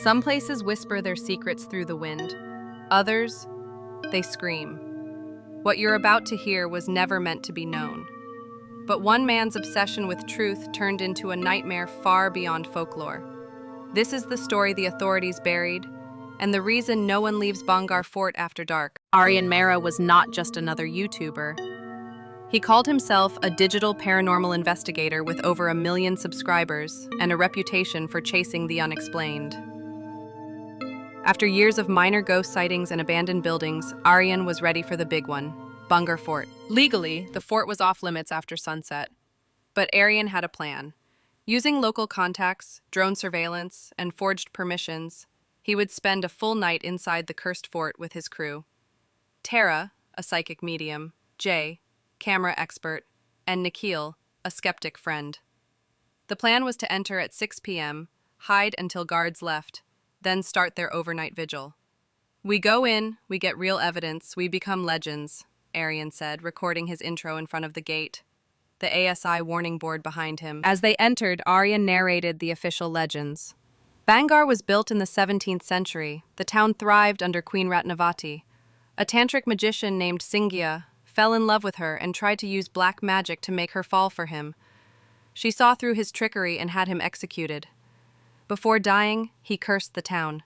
Some places whisper their secrets through the wind. Others, they scream. What you're about to hear was never meant to be known. But one man's obsession with truth turned into a nightmare far beyond folklore. This is the story the authorities buried, and the reason no one leaves Bhangarh Fort after dark. Aryan Mehra was not just another YouTuber. He called himself a digital paranormal investigator with over 1 million subscribers and a reputation for chasing the unexplained. After years of minor ghost sightings and abandoned buildings, Aryan was ready for the big one, Bhangarh Fort. Legally, the fort was off limits after sunset. But Aryan had a plan. Using local contacts, drone surveillance, and forged permissions, he would spend a full night inside the cursed fort with his crew. Tara, a psychic medium, Jay, camera expert, and Nikhil, a skeptic friend. The plan was to enter at 6 p.m., hide until guards left, then start their overnight vigil. "We go in, we get real evidence, we become legends," Aryan said, recording his intro in front of the gate, the ASI warning board behind him. As they entered, Aryan narrated the official legends. Bhangarh was built in the 17th century. The town thrived under Queen Ratnavati. A tantric magician named Singya fell in love with her and tried to use black magic to make her fall for him. She saw through his trickery and had him executed. Before dying, he cursed the town.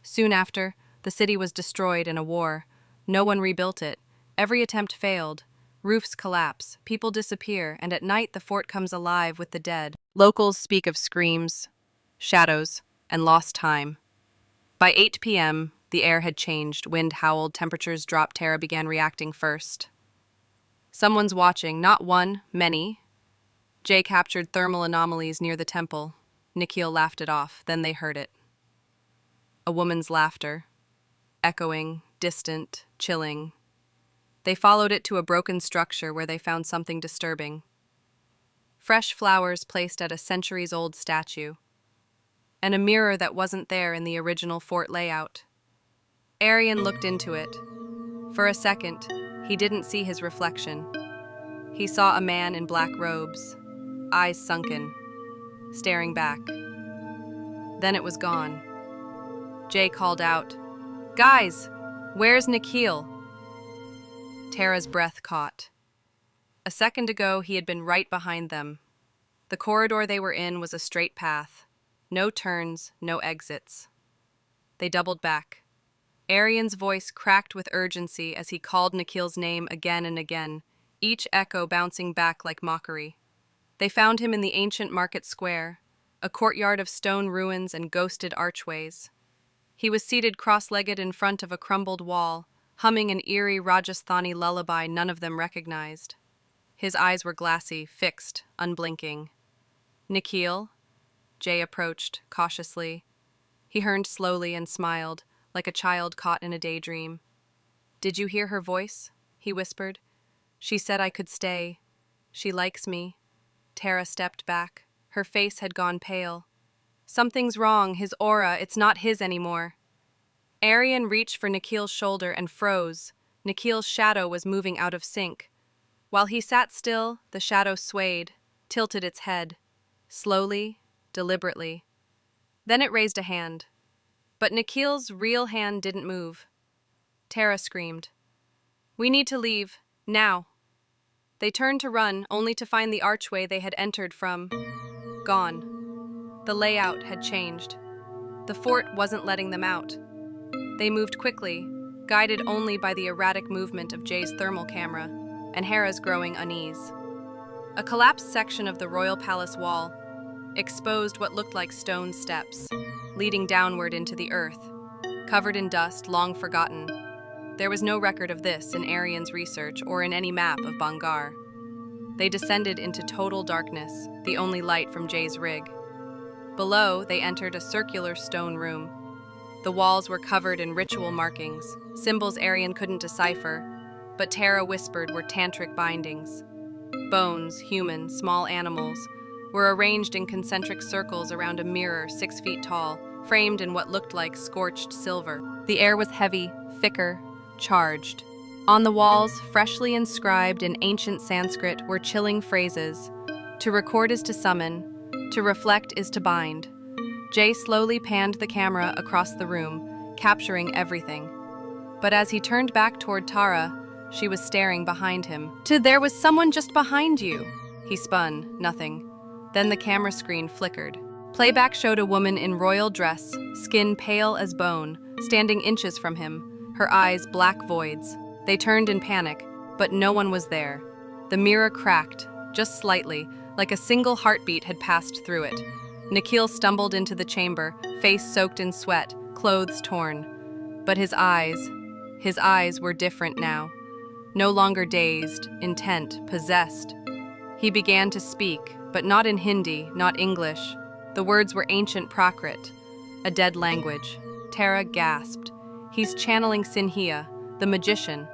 Soon after, the city was destroyed in a war. No one rebuilt it. Every attempt failed. Roofs collapse, people disappear, and at night the fort comes alive with the dead. Locals speak of screams, shadows, and lost time. By 8 p.m., the air had changed. Wind howled, temperatures dropped. Tara began reacting first. "Someone's watching, not one, many." Jay captured thermal anomalies near the temple. Nikhil laughed it off, then they heard it. A woman's laughter, echoing, distant, chilling. They followed it to a broken structure where they found something disturbing. Fresh flowers placed at a centuries-old statue, and a mirror that wasn't there in the original fort layout. Aryan looked into it. For a second, he didn't see his reflection. He saw a man in black robes, eyes sunken, staring back. Then it was gone. Jay called out, "Guys, where's Nikhil?" Tara's breath caught. A second ago, he had been right behind them. The corridor they were in was a straight path. No turns, no exits. They doubled back. Aryan's voice cracked with urgency as he called Nikhil's name again and again, each echo bouncing back like mockery. They found him in the ancient market square, a courtyard of stone ruins and ghosted archways. He was seated cross-legged in front of a crumbled wall, humming an eerie Rajasthani lullaby none of them recognized. His eyes were glassy, fixed, unblinking. "Nikhil?" Jay approached, cautiously. He turned slowly and smiled, like a child caught in a daydream. "Did you hear her voice?" he whispered. "She said I could stay. She likes me." Tara stepped back. Her face had gone pale. "Something's wrong, his aura, it's not his anymore." Aryan reached for Nikhil's shoulder and froze. Nikhil's shadow was moving out of sync. While he sat still, the shadow swayed, tilted its head, slowly, deliberately. Then it raised a hand. But Nikhil's real hand didn't move. Tara screamed, "We need to leave, now." They turned to run, only to find the archway they had entered from gone. The layout had changed. The fort wasn't letting them out. They moved quickly, guided only by the erratic movement of Jay's thermal camera and Hera's growing unease. A collapsed section of the royal palace wall exposed what looked like stone steps, leading downward into the earth, covered in dust, long forgotten. There was no record of this in Aryan's research or in any map of Bhangarh. They descended into total darkness, the only light from Jay's rig. Below, they entered a circular stone room. The walls were covered in ritual markings, symbols Aryan couldn't decipher, but Tara whispered were tantric bindings. Bones, human, small animals, were arranged in concentric circles around a mirror 6 feet tall, framed in what looked like scorched silver. The air was heavy, thicker, charged. On the walls, freshly inscribed in ancient Sanskrit, were chilling phrases. To record is to summon, to reflect is to bind. Jay slowly panned the camera across the room, capturing everything. But as he turned back toward Tara, she was staring behind him. There was someone just behind you. He spun, nothing. Then the camera screen flickered. Playback showed a woman in royal dress, skin pale as bone, standing inches from him, her eyes black voids. They turned in panic, but no one was there. The mirror cracked, just slightly, like a single heartbeat had passed through it. Nikhil stumbled into the chamber, face soaked in sweat, clothes torn. But his eyes were different now. No longer dazed, intent, possessed. He began to speak, but not in Hindi, not English. The words were ancient Prakrit, a dead language. Tara gasped. He's channeling Sinhia, the magician.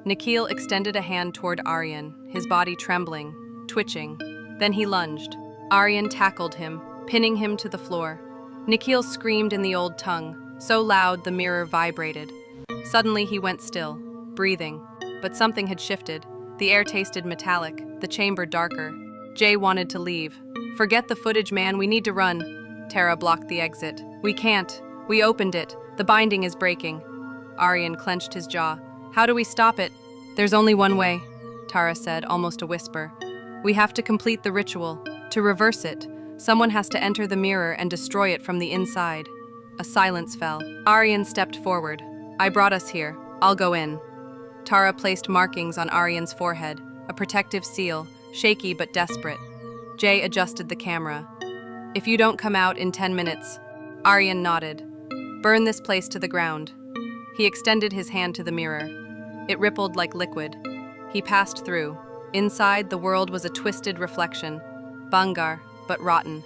Nikhil extended a hand toward Aryan, his body trembling, twitching. Then he lunged. Aryan tackled him, pinning him to the floor. Nikhil screamed in the old tongue, so loud the mirror vibrated. Suddenly he went still, breathing. But something had shifted. The air tasted metallic, the chamber darker. Jay wanted to leave. Forget the footage, man, we need to run. Tara blocked the exit. We can't. We opened it. The binding is breaking. Aryan clenched his jaw. How do we stop it? There's only one way, Tara said, almost a whisper. We have to complete the ritual. To reverse it, someone has to enter the mirror and destroy it from the inside. A silence fell. Aryan stepped forward. I brought us here. I'll go in. Tara placed markings on Aryan's forehead, a protective seal, shaky but desperate. Jay adjusted the camera. If you don't come out in 10 minutes, Aryan nodded. Burn this place to the ground. He extended his hand to the mirror. It rippled like liquid. He passed through. Inside, the world was a twisted reflection. Bhangarh, but rotten.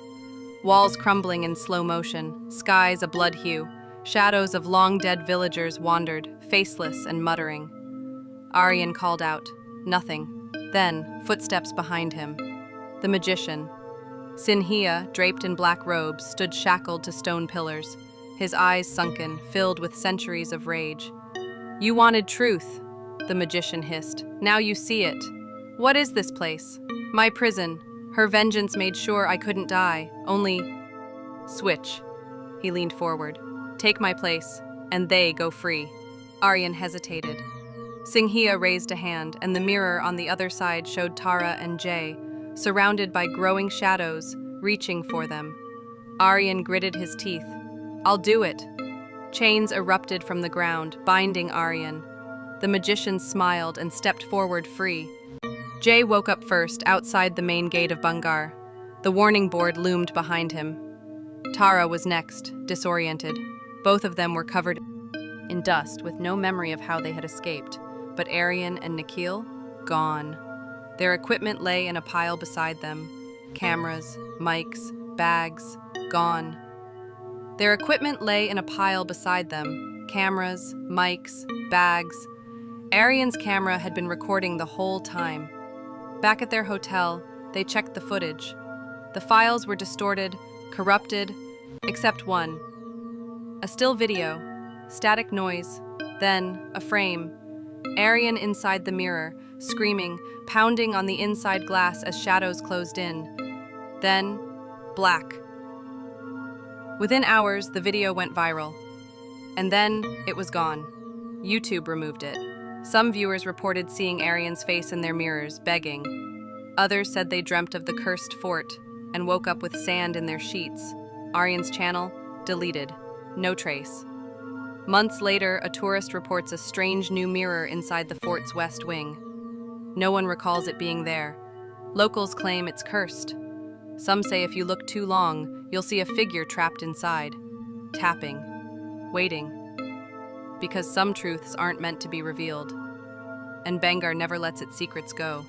Walls crumbling in slow motion, skies a blood hue. Shadows of long-dead villagers wandered, faceless and muttering. Aryan called out. Nothing. Then, footsteps behind him. The magician. Sinhia, draped in black robes, stood shackled to stone pillars, his eyes sunken, filled with centuries of rage. You wanted truth, the magician hissed. Now you see it. What is this place? My prison. Her vengeance made sure I couldn't die. Only... Switch. He leaned forward. Take my place, and they go free. Aryan hesitated. Sinhia raised a hand, and the mirror on the other side showed Tara and Jay, surrounded by growing shadows, reaching for them. Aryan gritted his teeth. I'll do it. Chains erupted from the ground, binding Aryan. The magician smiled and stepped forward free. Jay woke up first, outside the main gate of Bhangarh. The warning board loomed behind him. Tara was next, disoriented. Both of them were covered in dust, with no memory of how they had escaped. But Aryan and Nikhil? Gone. Their equipment lay in a pile beside them. Cameras, mics, bags, gone. Their equipment lay in a pile beside them. Cameras, mics, bags. Aryan's camera had been recording the whole time. Back at their hotel, they checked the footage. The files were distorted, corrupted, except one. A still video, static noise, then a frame. Aryan inside the mirror, screaming, pounding on the inside glass as shadows closed in. Then, black. Within hours, the video went viral. And then, it was gone. YouTube removed it. Some viewers reported seeing Aryan's face in their mirrors, begging. Others said they dreamt of the cursed fort and woke up with sand in their sheets. Aryan's channel, deleted. No trace. Months later, a tourist reports a strange new mirror inside the fort's west wing. No one recalls it being there. Locals claim it's cursed. Some say if you look too long, you'll see a figure trapped inside, tapping, waiting. Because some truths aren't meant to be revealed. And Bhangarh never lets its secrets go.